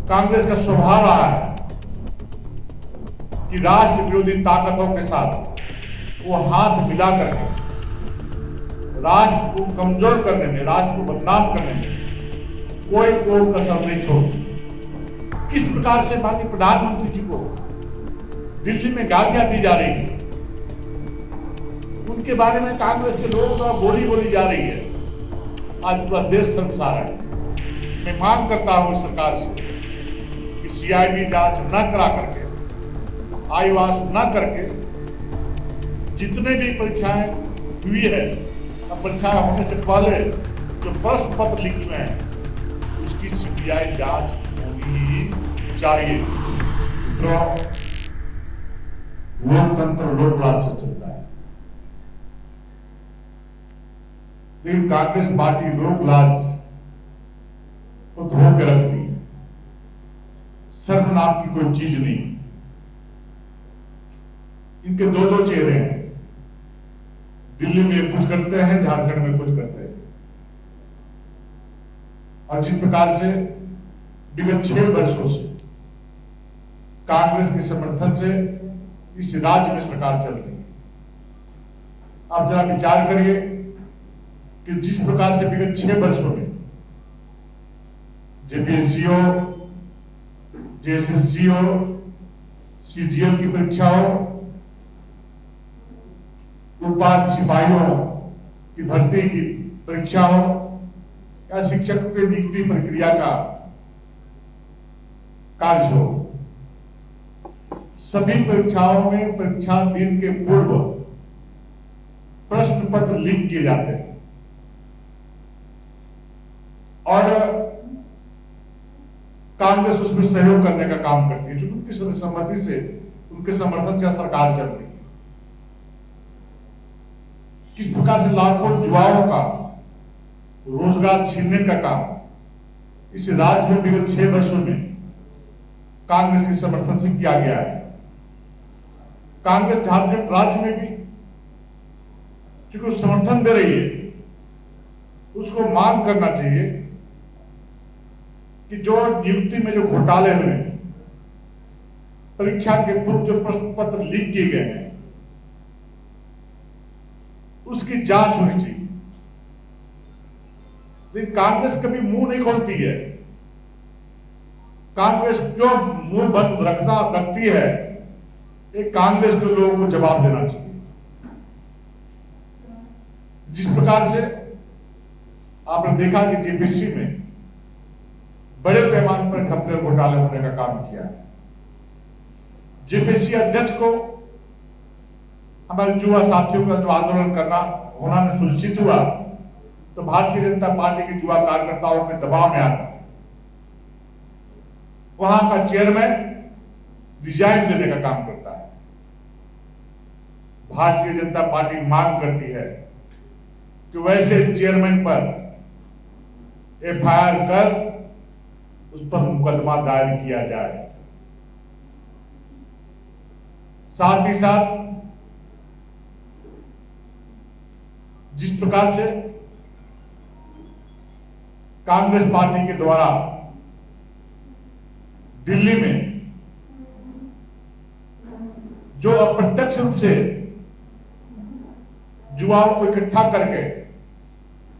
कांग्रेस का स्वभाव रहा है कि राष्ट्र विरोधी ताकतों के साथ वो हाथ मिला करके राष्ट्र को कमजोर करने में, राष्ट्र को बदनाम करने में कोई कसर नहीं छोड़ती। किस प्रकार से माननीय प्रधानमंत्री जी को दिल्ली में गालियां दी जा रही है, उनके बारे में कांग्रेस के लोगों द्वारा बोली जा रही है, आज पूरा देश शर्मसार है। मैं मांग करता हूं सरकार से कि सीआईडी जांच न करा करके, आईवास न करके, जितने भी परीक्षाएं हुई है, परीक्षाएं होने से पहले जो प्रश्न पत्र लिखे हुए हैं उसकी सीबीआई जांच होनी चाहिए। लोकतंत्र लोकराज से चलता है, लेकिन कांग्रेस पार्टी लोकराज को धो के रखती है। शर्म नाम की कोई चीज नहीं। इनके दो चेहरे हैं, दिल्ली में कुछ करते हैं, झारखंड में कुछ करते हैं। और जिस प्रकार से विगत 6 वर्षों से कांग्रेस के समर्थन से इस राज्य में सरकार चल रही है, आप जरा विचार करिए कि जिस प्रकार से विगत 6 वर्षों में जेपीएससीओ, जेएसएससीओ, सीजीएल की परीक्षा हो, उत्पाद सिपाहियों की भर्ती की परीक्षा हो, या शिक्षकों की नियुक्ति प्रक्रिया का कार्य हो, सभी परीक्षाओं में परीक्षा दिन के पूर्व प्रश्न पत्र लीक किए जाते हैं और कांग्रेस उसमें सहयोग करने का काम करती है, जो उनकी सहमति से, उनके समर्थन से सरकार चल रही है। किस प्रकार से लाखों युवाओं का रोजगार छीनने का काम इस राज्य में विगत 6 वर्षों में कांग्रेस के समर्थन से किया गया है। कांग्रेस झारखंड राज्य में भी चूंकि समर्थन दे रही है, उसको मांग करना चाहिए कि जो नियुक्ति में जो घोटाले हुए हैं, परीक्षा के पूर्व जो प्रश्न पत्र लीक किए गए हैं, उसकी जांच होनी चाहिए। लेकिन कांग्रेस कभी मुंह नहीं खोलती है। कांग्रेस क्यों मुंह बंद रखती है, एक कांग्रेस के लोगों को जवाब देना चाहिए। जिस प्रकार से आपने देखा कि जेपीसी में बड़े पैमाने पर घपले घोटाले होने का काम किया है, जेपीसी अध्यक्ष को हमारे युवा साथियों का जो आंदोलन करना होना सुनिश्चित हुआ, तो भारतीय जनता पार्टी के युवा कार्यकर्ताओं के दबाव में आकर वहां का चेयरमैन रिजाइन देने का काम करता है। भारतीय जनता पार्टी मांग करती है कि वैसे चेयरमैन पर एफआईआर कर उस पर मुकदमा दायर किया जाए। साथ ही साथ जिस प्रकार से कांग्रेस पार्टी के द्वारा दिल्ली में जो अप्रत्यक्ष रूप से युवाओं को इकट्ठा करके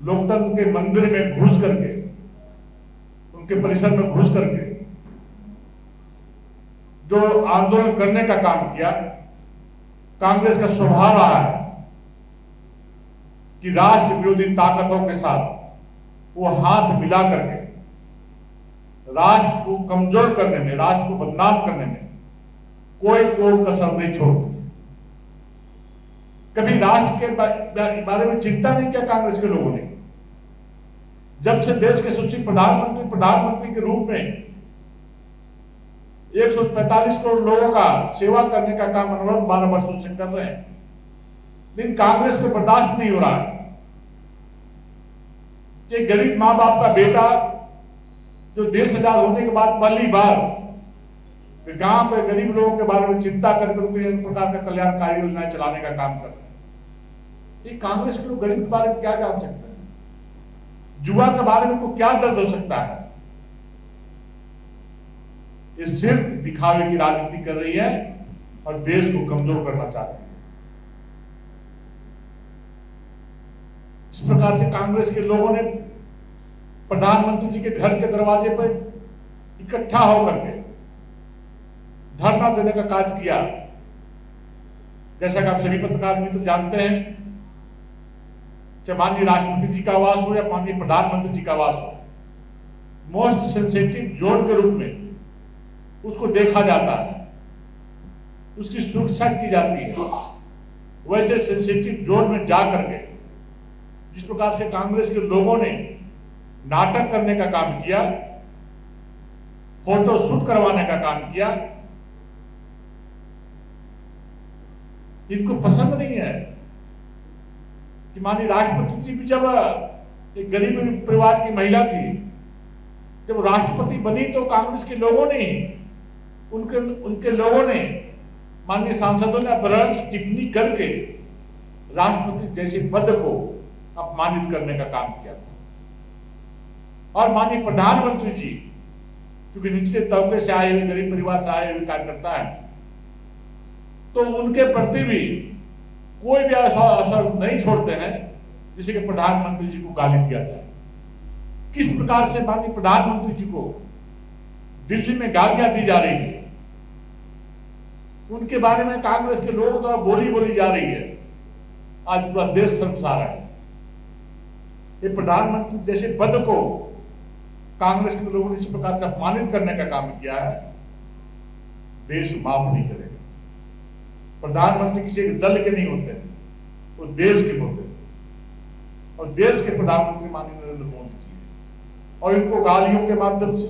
लोकतंत्र के मंदिर में घुस करके, उनके परिसर में घुस करके जो आंदोलन करने का काम किया, कांग्रेस का स्वभाव रहा है कि राष्ट्र विरोधी ताकतों के साथ वो हाथ मिला करके राष्ट्र को कमजोर करने में, राष्ट्र को बदनाम करने में कोई कसर नहीं छोड़ती। कभी राष्ट्र के बारे में चिंता नहीं किया कांग्रेस के लोगों ने। जब से देश के यशस्वी प्रधानमंत्री के रूप में 145 करोड़ लोगों का सेवा करने का काम अनवरत 12 वर्षों से कर रहे हैं, लेकिन कांग्रेस को बर्दाश्त नहीं हो रहा है कि गरीब मां बाप का बेटा जो देश आजाद होने के बाद पहली बार गांव पे गरीब लोगों के बारे में चिंता करके उनके एक प्रकार का कल्याणकारी योजनाएं चलाने का काम कर रहे हैं। ये कांग्रेस के लोग गरीब के बारे में क्या जान सकते हैं? युवा के बारे में उनको क्या दर्द हो सकता है? ये सिर्फ दिखावे की राजनीति कर रही है और देश को कमजोर करना चाहती है। इस प्रकार से कांग्रेस के लोगों ने प्रधानमंत्री जी के घर के दरवाजे पर इकट्ठा होकर के धरना देने का कार्य किया। जैसा कि आप सभी पत्रकार मित्र जानते हैं, चाहे माननीय राष्ट्रपति जी का आवास हो या माननीय प्रधानमंत्री जी का आवास हो, मोस्ट सेंसिटिव जोन के रूप में उसको देखा जाता है, उसकी सुरक्षा की जाती है। वैसे सेंसिटिव जोन में जाकर के जिस प्रकार से कांग्रेस के लोगों ने नाटक करने का काम किया, फोटो शूट करवाने का काम किया, इनको पसंद नहीं है कि माननीय राष्ट्रपति जी भी जब एक गरीब परिवार की महिला थी, जब राष्ट्रपति बनी तो कांग्रेस के लोगों ने उनके लोगों ने माननीय सांसदों ने अपहरण टिप्पणी करके राष्ट्रपति जैसे पद को अपमानित करने का काम किया था। और माननीय प्रधानमंत्री जी क्योंकि निचले तबके से आए हुए, गरीब परिवार से आए हुए कार्यकर्ता है, तो उनके प्रति भी कोई भी असर नहीं छोड़ते हैं जैसे कि प्रधानमंत्री जी को गाली दिया जाए। किस प्रकार से माननीय प्रधानमंत्री जी को दिल्ली में गालियां दी जा रही है, उनके बारे में कांग्रेस के लोगों द्वारा बोली जा रही है, आज पूरा देश शर्मसार है। ये प्रधानमंत्री जैसे पद को कांग्रेस के लोगों ने इस प्रकार से अपमानित करने का काम किया है, देश माफ नहीं करेगा। प्रधानमंत्री किसी एक दल के नहीं होते, वो देश के होते हैं और देश के प्रधानमंत्री माननीय नरेंद्र मोदी जी हैं। और इनको गालियों के माध्यम से,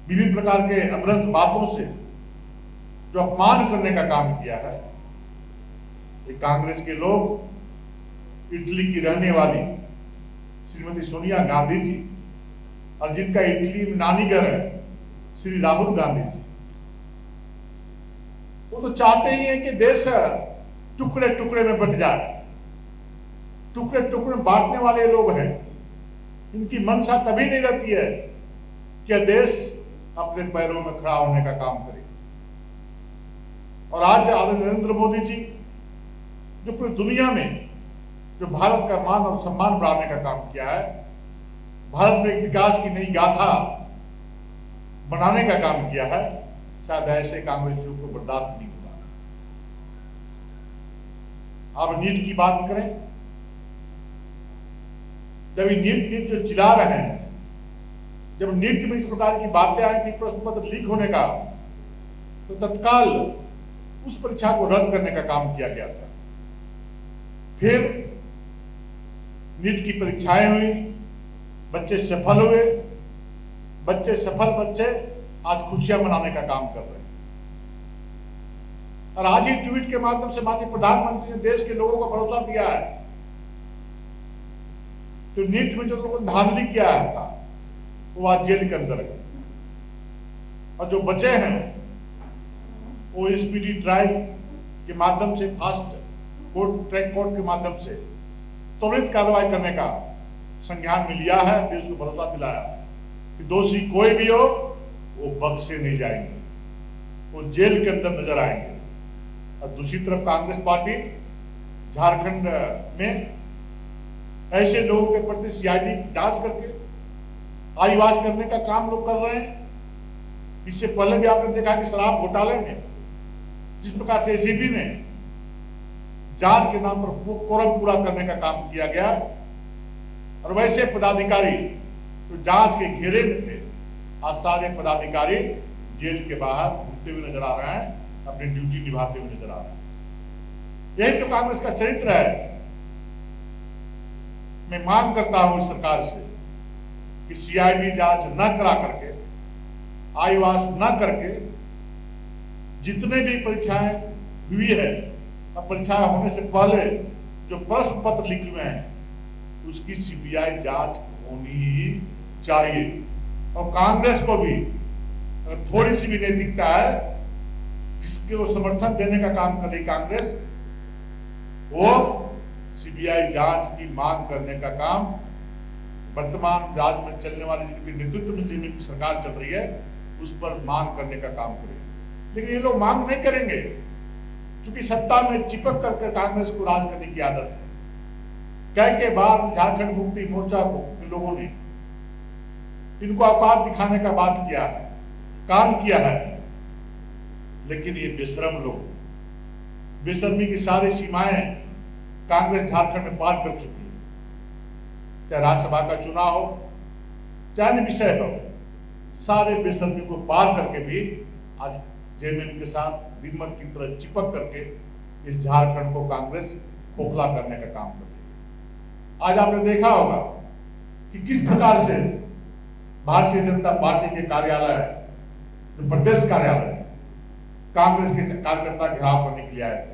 विभिन्न प्रकार के अभ्रंश बातों से जो अपमान करने का काम किया है, ये कांग्रेस के लोग इटली की रहने वाली श्रीमती सोनिया गांधी जी और जिनका इटली में नानी घर है श्री राहुल गांधी जी, वो तो चाहते ही हैं कि देश टुकड़े टुकड़े में बट जाए। टुकड़े टुकड़े बांटने वाले लोग हैं, इनकी मंशा कभी नहीं रहती है कि देश अपने पैरों में खड़ा होने का काम करे। और आज आदरणीय नरेंद्र मोदी जी जो पूरी दुनिया में जो भारत का मान और सम्मान बढ़ाने का काम किया है, भारत में एक विकास की नई गाथा बनाने का काम किया है, शायद ऐसे कांग्रेसियों को बर्दाश्त नहीं होगा। आप नीट की बात करें, जब ये नीट जो चिल्ला रहे हैं, जब नीट में इस प्रकार की बातें आई थी प्रश्न पत्र लीक होने का, तो तत्काल उस परीक्षा को रद्द करने का काम किया गया था। फिर नीट की परीक्षाएं हुई, बच्चे सफल हुए, बच्चे आज खुशियां मनाने का काम कर रहे हैं। और आज ही ट्वीट के माध्यम से माननीय प्रधानमंत्री ने देश के लोगों को भरोसा दिया है, तो नीट में जो लोगों ने धांधली किया था वो आज जेल के अंदर है, और जो बचे हैं वो स्पीडी ट्रायल के माध्यम से, फास्ट ट्रैक कोर्ट के माध्यम से त्वरित कार्रवाई करने का संज्ञान में लिया है। देश को भरोसा दिलाया कि दोषी कोई भी हो वो बख्शे नहीं जाएंगे, वो जेल के अंदर नजर आएंगे। और दूसरी तरफ कांग्रेस पार्टी झारखंड में ऐसे लोगों के प्रति सीआईडी की जांच करके आईवास करने का काम लोग कर रहे हैं। इससे पहले भी आपने देखा कि शराब घोटाले में जिस प्रकार से एसीबी ने जांच के नाम पर कोरम पूरा करने का काम किया गया, और वैसे पदाधिकारी जो जांच के घेरे में थे, आज सारे पदाधिकारी जेल के बाहर घूमते हुए नजर आ रहे हैं, अपनी ड्यूटी निभाते हुए नजर आ रहे हैं। यही तो कांग्रेस का चरित्र है। मैं मांग करता हूं इस सरकार से कि सीआईडी जांच न करा करके, आईवास न करके, जितने भी परीक्षाएं हुई है, अब परीक्षाएं होने से पहले जो प्रश्न पत्र लिखे हुए हैं, उसकी सीबीआई जांच होनी ही चाहिए। और कांग्रेस को भी अगर थोड़ी सी भी नैतिकता है, जिसके वो समर्थन देने का काम कर रही कांग्रेस, वो सीबीआई जांच की मांग करने का काम वर्तमान राज्य में चलने वाले जिनके नेतृत्व में जिनमें की सरकार चल रही है उस पर मांग करने का काम करें। लेकिन ये लोग मांग नहीं करेंगे, क्योंकि सत्ता में चिपक करके कांग्रेस को राज करने की आदत है। कह के बाद झारखंड मुक्ति मोर्चा के लोगों ने इनको औकात दिखाने का बात किया है, काम किया है, लेकिन ये बेशरम लोग, बेशर्मी की सारी सीमाएं कांग्रेस झारखंड में पार कर चुकी है। चाहे राज्यसभा का चुनाव हो, चाहे अन्य विषय हो, सारे बेशर्मी को पार करके भी आज जेएमएम के साथ दीमक की तरह चिपक करके इस झारखंड को कांग्रेस खोखला करने का काम कर रही है। आज आपने देखा होगा कि किस प्रकार से भारतीय जनता पार्टी के कार्यालय, जो प्रदेश कार्यालय, कांग्रेस के कार्यकर्ता घेराव करने के लिए आए थे।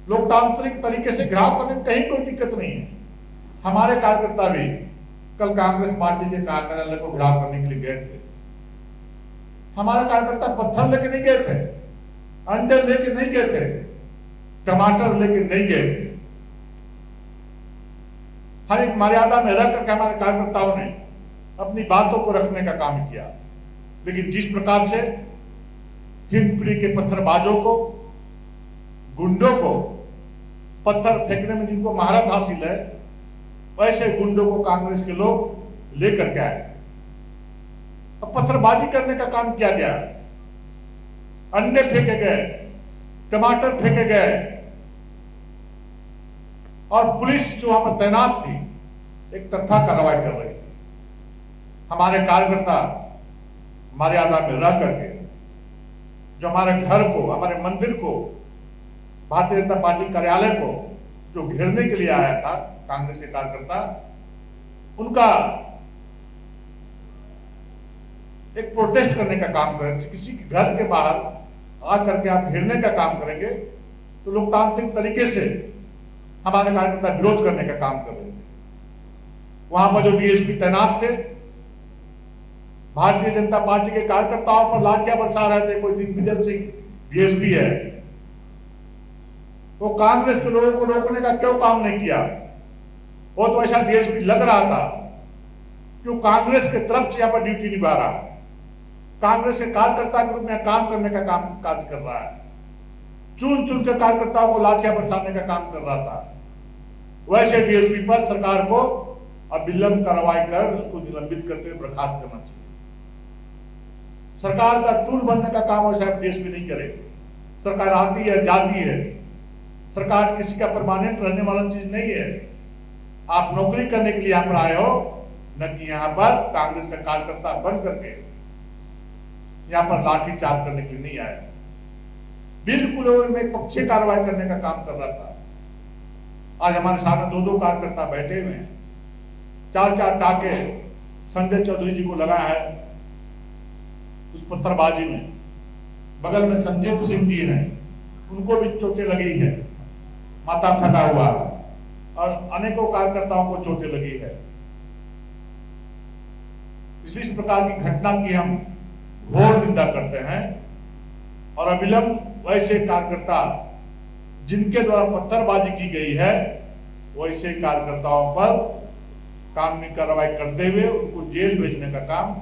लोकतांत्रिक तरीके से घेराव करने में कहीं कोई दिक्कत नहीं है। हमारे कार्यकर्ता भी कल कांग्रेस पार्टी के कार्यालय को घेराव करने के लिए गए थे। हमारे कार्यकर्ता पत्थर लेके नहीं गए थे, अंडे लेके नहीं गए थे, टमाटर लेके नहीं गए थे। हर एक मर्यादा में रह करके हमारे कार्यकर्ताओं ने अपनी बातों को रखने का काम किया। लेकिन जिस प्रकार से हिंदपीढ़ी के पत्थरबाजों को, गुंडों को पत्थर फेंकने में जिनको महारत हासिल है, वैसे गुंडों को कांग्रेस के लोग लेकर के आए थे। अब पत्थरबाजी करने का काम किया गया, अंडे फेंके गए, टमाटर फेंके गए, और पुलिस जो वहां पर तैनात थी एक तरफा कार्रवाई कर रही थी। हमारे कार्यकर्ता मर्यादा में रह करके जो हमारे घर को, हमारे मंदिर को, भारतीय जनता पार्टी कार्यालय को जो घेरने के लिए आया था कांग्रेस के कार्यकर्ता, उनका एक प्रोटेस्ट करने का काम करें। किसी के घर के बाहर आकर के आप घेरने का काम करेंगे तो लोकतांत्रिक तरीके से हमारे कार्यकर्ता विरोध करने का काम कर रहे थे। वहां पर जो डीएसपी तैनात थे, भारतीय जनता पार्टी के कार्यकर्ताओं पर लाठियां बरसा रहे थे। कोई दिग्विजय सिंह डीएसपी है, वो कांग्रेस के लोगों को रोकने का क्यों काम नहीं किया? वो तो ऐसा डीएसपी लग रहा था कि वो कांग्रेस के तरफ से यहाँ पर ड्यूटी निभा रहा है, कांग्रेस के कार्यकर्ता के रूप में काम करने का काम काज कर रहा है, चुन चुन के कार्यकर्ताओं को लाठियां बरसाने का काम कर रहा था। वैसे डीएसपी पर सरकार को अविलंब कार्रवाई कर उसको निलंबित करके बर्खास्त करना चाहिए। सरकार का टूल बनने का काम वैसा डीएसपी नहीं करे। सरकार आती है, जाती है, सरकार किसी का परमानेंट रहने वाला चीज नहीं है। आप नौकरी करने के लिए यहाँ पर आए हो, न कि यहाँ पर कांग्रेस का कार्यकर्ता बन करके यहाँ पर लाठी चार्ज करने के लिए नहीं आए। बिल्कुल में पक्षीय कार्रवाई करने का काम कर रहा था। आज हमारे सामने दो दो कार्यकर्ता बैठे हुए हैं, चार चार टाके संजय चौधरी जी को लगा है उस पत्थरबाजी में। बगल में संजीत सिंह जी ने, उनको भी चोटें लगी है, माथा फटा हुआ है, और अनेकों कार्यकर्ताओं को चोटें लगी है। इसलिए इस प्रकार की घटना की हम घोर निंदा करते हैं और अविलंब वैसे कार्यकर्ता जिनके द्वारा पत्थरबाजी की गई है वैसे कार्यकर्ताओं पर कानूनी कार्रवाई करते हुए उनको जेल भेजने का काम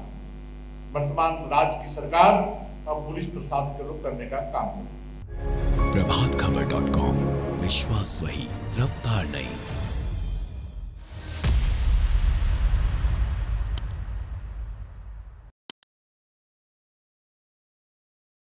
वर्तमान राज्य की सरकार और पुलिस प्रशासन के लोग करने का काम करें। प्रभातखबर.com, विश्वास वही, रफ्तार नहीं।